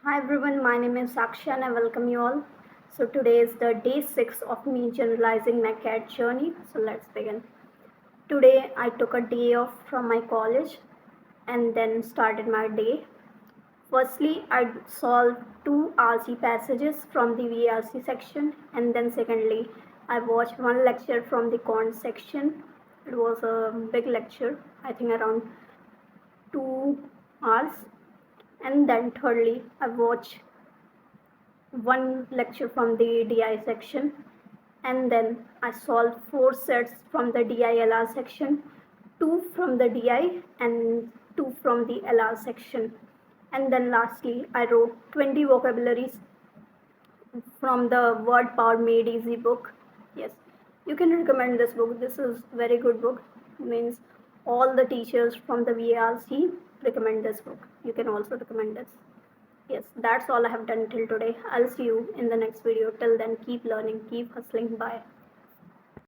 Hi everyone, my name is Sakshi and I welcome you all. So today is the day 6 of me generalizing my cat journey. So let's begin. Today I took a day off from my college and then started my day. Firstly, I solved two RC passages from the VRC section, and then secondly, I watched one lecture from the Quant section. It was a big lecture, I think around 2 hours. And then thirdly, I watched one lecture from the DI section, and then I solved 4 sets from the DI-LR section, 2 from the DI and 2 from the LR section. And then lastly, I wrote 20 vocabularies from the Word Power Made Easy book. Yes, you can recommend this book. This is very good book. Means all the teachers from the VRC recommend this book. You can also recommend this. Yes, that's all I have done till today. I'll see you in the next video. Till then, keep learning, keep hustling. Bye.